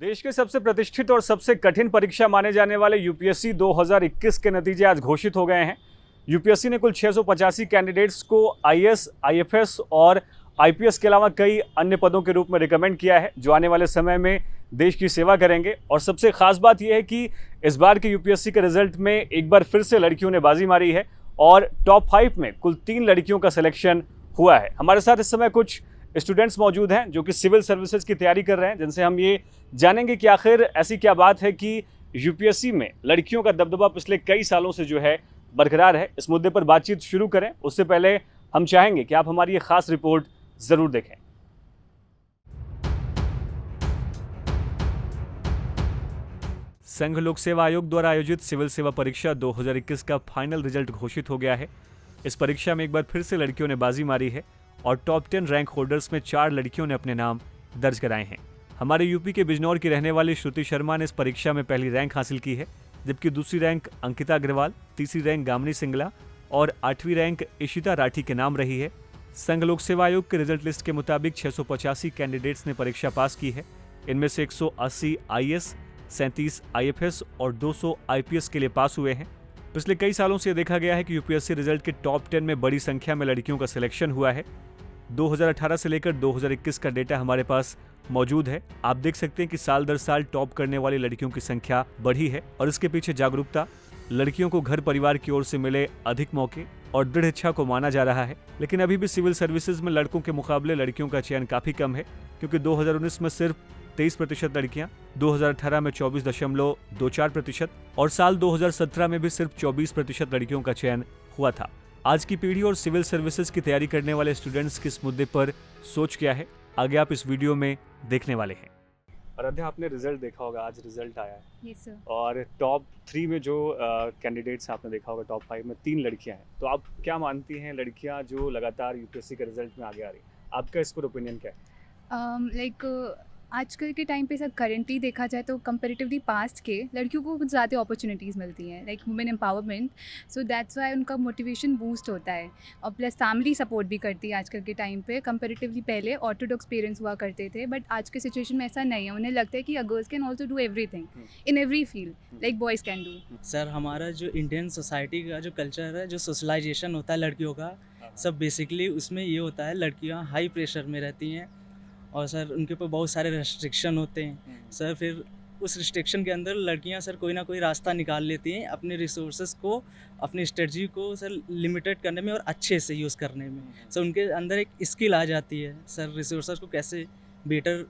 देश के सबसे प्रतिष्ठित और सबसे कठिन परीक्षा माने जाने वाले यूपीएससी 2021 के नतीजे आज घोषित हो गए हैं। यूपीएससी ने कुल 685 कैंडिडेट्स को आईएएस, आईएफएस और आईपीएस के अलावा कई अन्य पदों के रूप में रिकमेंड किया है, जो आने वाले समय में देश की सेवा करेंगे। और सबसे खास बात यह है कि इस बार के यूपीएससी के रिजल्ट में एक बार फिर से लड़कियों ने बाजी मारी है और टॉप 5 में कुल 3 लड़कियों का सिलेक्शन हुआ है। हमारे साथ इस समय कुछ स्टूडेंट्स मौजूद हैं जो कि सिविल सर्विसेज की तैयारी कर रहे हैं, जिनसे हम ये जानेंगे कि आखिर ऐसी क्या बात है कि यूपीएससी में लड़कियों का दबदबा पिछले कई सालों से जो है बरकरार है। इस मुद्दे पर बातचीत शुरू करें उससे पहले हम चाहेंगे कि आप हमारी ये खास रिपोर्ट जरूर देखें। संघ लोक सेवा आयोग द्वारा आयोजित सिविल सेवा परीक्षा 2021 का फाइनल रिजल्ट घोषित हो गया है। इस परीक्षा में एक बार फिर से लड़कियों ने बाजी मारी है और टॉप 10 रैंक होल्डर्स में 4 लड़कियों ने अपने नाम दर्ज कराए हैं। हमारे यूपी के बिजनौर की रहने वाली श्रुति शर्मा ने इस परीक्षा में पहली रैंक हासिल की है, जबकि दूसरी रैंक अंकिता अग्रवाल, तीसरी रैंक गामिनी सिंगला और 8वीं रैंक इशिता राठी के नाम रही है। संघ लोक सेवा आयोग के रिजल्ट लिस्ट के मुताबिक 685 कैंडिडेट्स ने परीक्षा पास की है। इनमें से 180 आईएएस, 37 आईएफएस और 200 आईपीएस के लिए पास हुए हैं। पिछले कई सालों से देखा गया है कि यूपीएससी रिजल्ट के टॉप 10 में बड़ी संख्या में लड़कियों का सिलेक्शन हुआ है। 2018 से लेकर 2021 का डेटा हमारे पास मौजूद है। आप देख सकते हैं कि साल दर साल टॉप करने वाली लड़कियों की संख्या बढ़ी है और इसके पीछे जागरूकता, लड़कियों को घर परिवार की ओर से मिले अधिक मौके और दृढ़ इच्छा को माना जा रहा है। लेकिन अभी भी सिविल सर्विसेज में लड़कों के मुकाबले लड़कियों का चयन काफी कम है, क्योंकि 2019 में सिर्फ 23% लड़कियां, 2018 में 24.24% और साल 2017 में भी सिर्फ 24% लड़कियों का चयन हुआ था। आज की पीढ़ी और सिविल सर्विसेज की तैयारी करने वाले स्टूडेंट्स की इस मुद्दे पर सोच क्या है, आगे आप इस वीडियो में देखने वाले हैं। आराध्या, आपने रिजल्ट देखा होगा, आज रिजल्ट आया है। Yes sir. और टॉप 3 में जो कैंडिडेट्स आपने देखा होगा, टॉप 5 में 3 लड़कियां हैं। तो आप क्या मानती हैं, लड़कियां जो लगातार यूपीएससी के रिजल्ट में आगे आ रही हैं, आपका इस पर ओपिनियन क्या है? आजकल के टाइम पे सर करेंटली देखा जाए तो कंपेरेटिवली पास्ट के लड़कियों को कुछ ज़्यादा अपॉर्चुनिटीज़ मिलती हैं, like women empowerment. So that's why उनका मोटिवेशन बूस्ट होता है और प्लस फैमिली सपोर्ट भी करती है आजकल के टाइम पे। कंपेरेटिवली पहले ऑर्थोडॉक्स पेरेंट्स हुआ करते थे, बट आज के सिचुएशन में ऐसा नहीं है। उन्हें लगता है कि girls can also do everything in every field like boys can do. Sir, हमारा जो इंडियन सोसाइटी का जो कल्चर है, जो सोशलाइजेशन होता है लड़कियों का, सब बेसिकली उसमें ये होता है, लड़कियां हाई प्रेशर में रहती हैं और सर उनके ऊपर बहुत सारे रेस्ट्रिक्शन होते हैं। सर फिर उस रिस्ट्रिक्शन के अंदर लड़कियां सर कोई ना कोई रास्ता निकाल लेती हैं अपने रिसोर्सेज को, अपनी स्ट्रेटजी को सर लिमिटेड करने में और अच्छे से यूज़ करने में। सर उनके अंदर एक स्किल आ जाती है, सर रिसोर्सेज को कैसे बेटर,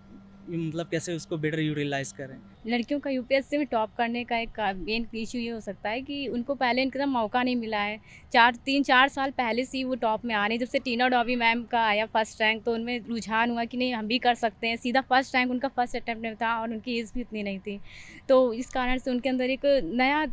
मतलब कैसे उसको बेटर यूटिलाइज करें। लड़कियों का यूपीएससी में टॉप करने का एक मेन इशू ये हो सकता है कि उनको पहले इनका मौका नहीं मिला है। 3-4 साल पहले से ही वो टॉप में आ रही है। जब से टीना डॉबी मैम का आया फर्स्ट रैंक, तो उनमें रुझान हुआ कि नहीं हम भी कर सकते हैं। सीधा फर्स्ट रैंक उनका फर्स्ट अटैम्प्ट में था और उनकी एज भी इतनी नहीं थी, तो इस कारण से उनके अंदर एक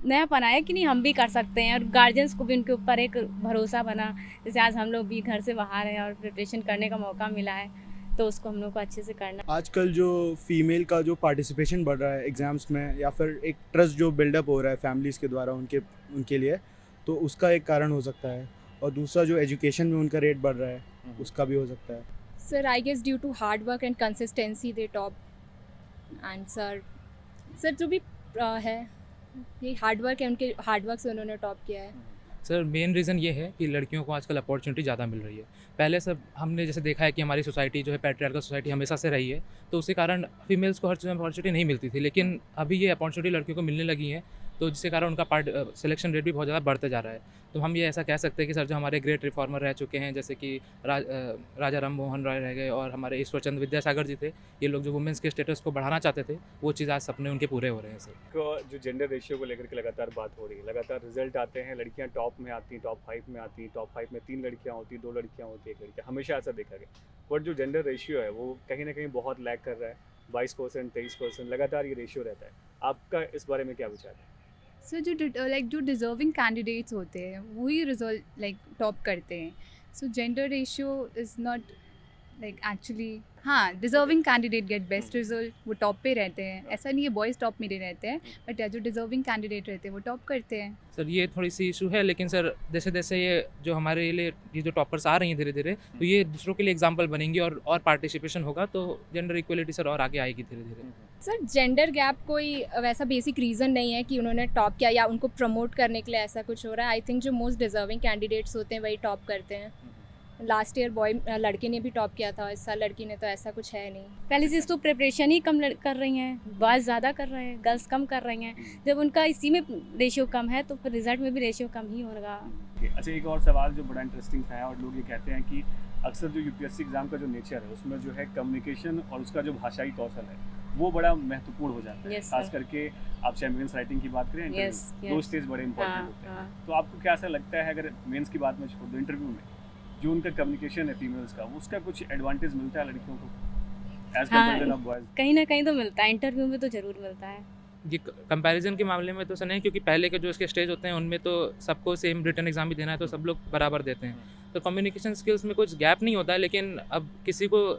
नयापन आया कि नहीं हम भी कर सकते हैं, और गार्जियंस को भी उनके ऊपर एक भरोसा बना। जैसे आज हम लोग भी घर से बाहर हैं और प्रिपरेशन करने का मौका मिला है, तो उसको हम लोग को अच्छे से करना। आजकल जो फीमेल का जो पार्टिसिपेशन बढ़ रहा है एग्ज़ाम्स में, या फिर एक ट्रस्ट जो बिल्डअप हो रहा है फैमिलीज़ के द्वारा उनके लिए, तो उसका एक कारण हो सकता है। और दूसरा जो एजुकेशन में उनका रेट बढ़ रहा है, उसका भी हो सकता है। Sir I guess due to hard work and consistency they top. And sir जो भी है ये हार्ड वर्क है, उनके हार्ड वर्क से उन्होंने टॉप किया है। सर मेन रीज़न ये है कि लड़कियों को आजकल अपॉर्चुनिटी ज़्यादा मिल रही है। पहले सब हमने जैसे देखा है कि हमारी सोसाइटी जो है पैट्रियार्कल सोसाइटी हमेशा से रही है, तो उसी कारण फीमेल्स को हर चीज़ में अपॉर्चुनिटी नहीं मिलती थी, लेकिन अभी ये अपॉर्चुनिटी लड़कियों को मिलने लगी है, तो जिसके कारण उनका सिलेक्शन रेट भी बहुत ज़्यादा बढ़ते जा रहा है। तो हम ये ऐसा कह सकते हैं कि सर जो हमारे ग्रेट रिफॉर्मर रह चुके हैं, जैसे कि राजा राम मोहन राय रह गए और हमारे ईश्वर चंद्र विद्यासागर जी थे, ये लोग जो वुमेंस के स्टेटस को बढ़ाना चाहते थे, वो चीज़ आज सपने उनके पूरे हो रहे हैं। सर जो जेंडर रेशियो को लेकर के लगातार बात हो रही है, लगातार रिजल्ट आते हैं, लड़कियां टॉप में आती हैं, टॉप 5 में आती हैं, टॉप 5 में 3 लड़कियां होती, 2 लड़कियां होती, 1 लड़का, हमेशा ऐसा देखा गया। बट जो जेंडर रेशियो है वो कहीं ना कहीं बहुत लैग कर रहा है। 22%, 23% लगातार ये रेशियो रहता है। आपका इस बारे में क्या विचार है? सर जो डिज़र्विंग कैंडिडेट्स होते हैं वही रिजल्ट टॉप करते हैं। So gender ratio is not like actually हाँ, deserving candidate get best result, वो टॉप पे रहते हैं। ऐसा नहीं है बॉयज़ टॉप में नहीं रहते हैं, बट जो डिजर्विंग कैंडिडेट रहते हैं वो टॉप करते हैं। सर ये थोड़ी सी इशू है, लेकिन सर जैसे जैसे ये जो हमारे लिए ये जो टॉपर्स आ रही हैं धीरे धीरे, तो ये दूसरों के लिए एग्जाम्पल बनेंगी और पार्टिसिपेशन होगा तो जेंडर इक्वलिटी सर और आगे आएगी धीरे धीरे। सर जेंडर गैप कोई वैसा बेसिक रीज़न नहीं है कि उन्होंने टॉप किया या उनको प्रमोट करने के लिए ऐसा कुछ हो रहा है। आई थिंक जो मोस्ट डिजर्विंग कैंडिडेट्स होते हैं वही टॉप करते हैं। लास्ट ईयर लड़के ने भी टॉप किया था, इस साल लड़की ने, तो ऐसा कुछ है नहीं। पहली चीज़ तो प्रिपरेशन ही कम कर रही हैं, बॉयज़ ज़्यादा कर रहे हैं, गर्ल्स कम कर रही हैं। जब उनका इसी में रेशियो कम है तो फिर रिजल्ट में भी रेशियो कम ही होगा। अच्छा, एक और सवाल जो बड़ा इंटरेस्टिंग था और लोग ये कहते हैं कि अक्सर जो यूपीएससी एग्जाम का जो नेचर है उसमें जो है कम्युनिकेशन और उसका जो भाषाई कौशल है वो बड़ा महत्वपूर्ण हो जाता है। Yes, खास sir. करके आप चैंपियंस राइटिंग की बात करें, Yes, इंटरव्यू, दो yes. स्टेज बड़े इंपॉर्टेंट हाँ, होते हैं। हाँ। तो आपको क्या ऐसा लगता है, अगर मेंस की बात में छोड़ दो, इंटरव्यू में जो उनका कम्युनिकेशन है फीमेल्स का, उसका कुछ एडवांटेज मिलता है लड़कियों को एज हाँ, कंपेरिजन ऑफ बॉयज? कहीं ना कहीं तो मिलता है, इंटरव्यू में तो ज़रूर मिलता है। ये कंपैरिजन के मामले में तो सर नहीं, क्योंकि पहले के जो इसके स्टेज होते हैं उनमें तो सबको सेम रिटन एग्जाम भी देना है तो सब लोग बराबर देते हैं, तो कम्युनिकेशन स्किल्स में कुछ गैप नहीं होता है। लेकिन अब किसी को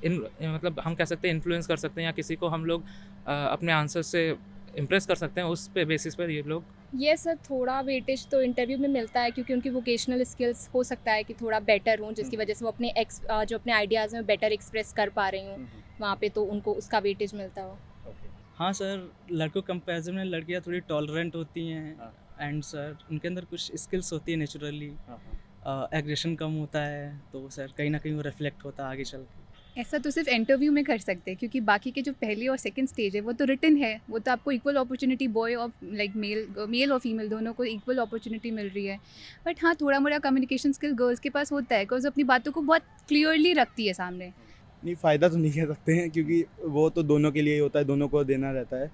मतलब हम कह सकते हैं इन्फ्लुएंस कर सकते हैं या किसी को हम लोग अपने आंसर से इम्प्रेस कर सकते हैं, उस पे बेसिस पर ये लोग। ये सर थोड़ा वेटेज तो इंटरव्यू में मिलता है क्योंकि उनकी वोकेशनल स्किल्स हो सकता है कि थोड़ा बेटर हों, जिसकी वजह से वो अपने जो अपने आइडियाज़ हैं वो बेटर एक्सप्रेस कर पा रही हूँ वहाँ पे, तो उनको उसका वेटेज मिलता हो। हाँ सर, लड़कों कंपेरिजन में लड़कियाँ थोड़ी टॉलरेंट होती हाँ। हैं एंड सर उनके अंदर कुछ स्किल्स होती है नेचुरली, हाँ, एग्रेशन कम होता है, तो सर कहीं ना कहीं वो रिफ्लेक्ट होता है आगे चल के। ऐसा तो सिर्फ इंटरव्यू में कर सकते हैं, क्योंकि बाकी के जो पहली और सेकंड स्टेज है वो तो रिटन है, वो तो आपको इक्वल अपॉर्चुनिटी, बॉय और लाइक मेल और फीमेल दोनों को इक्वल अपॉर्चुनिटी मिल रही है। बट हाँ, थोड़ा मोड़ा कम्युनिकेशन स्किल गर्ल्स के पास होता है, बिकॉज अपनी बातों को बहुत क्लियरली रखती है सामने। नहीं, फ़ायदा तो नहीं कह सकते हैं क्योंकि वो तो दोनों के लिए ही होता है, दोनों को देना रहता है।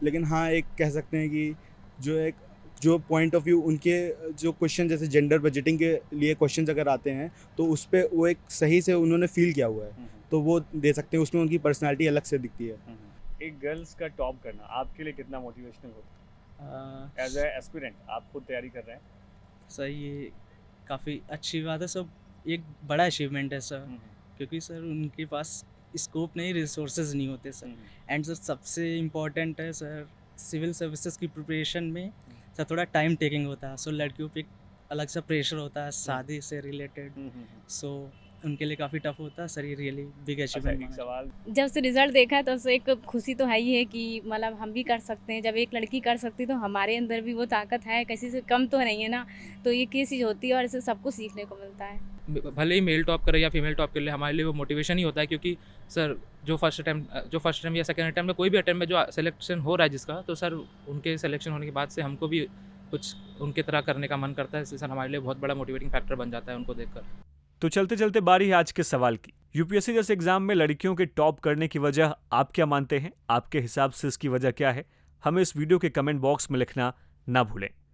लेकिन हाँ, एक कह सकते हैं कि जो पॉइंट ऑफ व्यू उनके जो क्वेश्चन जैसे जेंडर बजटिंग के लिए क्वेश्चंस अगर आते हैं तो उस पर वो एक सही से उन्होंने फील किया हुआ है तो वो दे सकते हैं, उसमें उनकी पर्सनालिटी अलग से दिखती है। एक गर्ल्स का टॉप करना आपके लिए कितना मोटिवेशनल होता है? एज ए एस्पिरेंट आप खुद तैयारी कर रहे हैं। सर ये काफ़ी अच्छी बात है, सब एक बड़ा अचीवमेंट है सर, क्योंकि सर उनके पास स्कोप नहीं, रिसोर्सेज नहीं होते सर। एंड सर सबसे इम्पॉर्टेंट है सर, सिविल सर्विसेज की प्रिपरेशन में सर थोड़ा टाइम टेकिंग होता है, सो लड़कियों पे एक अलग सा प्रेशर होता है शादी से रिलेटेड, सो उनके लिए काफ़ी टफ होता है सर। ये रियली बिग अच्छा, अचीवमेंट एक सवाल जब से रिजल्ट देखा है तब से एक खुशी तो है ही है कि मतलब हम भी कर सकते हैं। जब एक लड़की कर सकती है तो हमारे अंदर भी वो ताकत है, किसी से कम तो नहीं है ना, तो ये किस चीज़ होती है और इससे सबको सीखने को मिलता है। भले ही मेल टॉप करे या फीमेल टॉप कर ले, हमारे लिए वो मोटिवेशन ही होता है, क्योंकि सर जो फर्स्ट अटैम्प्ट या सेकंड अटैम्प्ट में कोई भी अटैम्प्ट में जो सिलेक्शन हो रहा है जिसका, तो सर उनके सिलेक्शन होने के बाद से हमको भी कुछ उनके तरह करने का मन करता है, इसलिए सर हमारे लिए बहुत बड़ा मोटिवेटिंग फैक्टर बन जाता है उनको देखकर। तो चलते चलते बारी है आज के सवाल की। यूपीएससी जैसे एग्जाम में लड़कियों के टॉप करने की वजह आप क्या मानते हैं? आपके हिसाब से इसकी वजह क्या है? हमें इस वीडियो के कमेंट बॉक्स में लिखना ना भूलें।